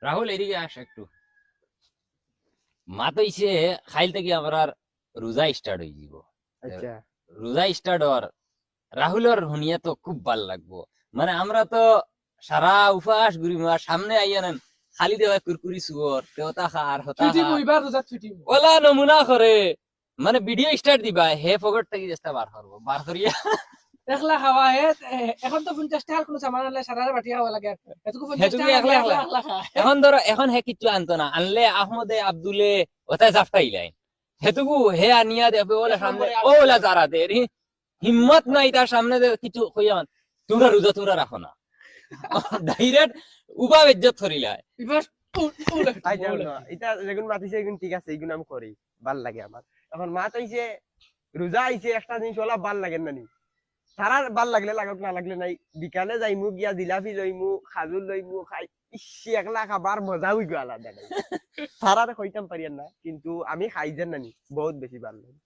রাহুল এদিকে আস একটু। মাতইছে খাইল থেকে আমার আর রোজা স্টার্ট হয়ে যাব। আচ্ছা রোজা স্টার্ট হওয়ার রাহুলের শুনিয়া তো খুব ভাল লাগবো। মানে আমরা তো সারা উপাস ঘুরি আর সামনে আইয়া নেন খালি দেওয়া কুরকুরি সুগর তেওতা খা আর হতা ছুটি খা মুইবার রোজা ছুটি ওলা নমুনা করে। মানে ভিডিও স্টার্ট দিবা হে পকেট থেকে চেষ্টা বার করবো, বার করিয়া একলা খাওয়া হে এখন তো 50 টাকার কোনো সামান আনলে সারা বাটি খাওয়া লাগে এতটুকু 50 হেতুকি টাকা একলা একলা একলা। একলা খায় এখন ধরো এখন হে কিছু আনতো না, আনলে আহমদে আব্দুলে ওটাই জাফটাইলাই হেতুকু হে আনিয়া দেবে ওলা সামনে ওলা যারা দে হিম্মত নাই তার সামনে কিছু হইয়া তোমরা রোজা তোমরা রাখো না ডাইরেক্ট উবা বেজ্জত করিলা। এবার এটা যেগুন মাতিছে এগুন ঠিক আছে, এগুন আমি করি, ভাল লাগে আমার। এখন মাত হইছে রোজা আইছে, একটা জিনিস ওলা ভাল লাগে না নি, সারা ভাল লাগলে লাগক না লাগলে নাই। বিকালে যাইমু গিয়া জিলাপি লইমু, খাজুর লইমু, খাই ইসি একলা খাবার মজা হইগো আলাদা নাই। সারারে কইতাম পারিয়ান না, কিন্তু আমি খাই যেন নানি বহুত বেশি ভাল লাগে।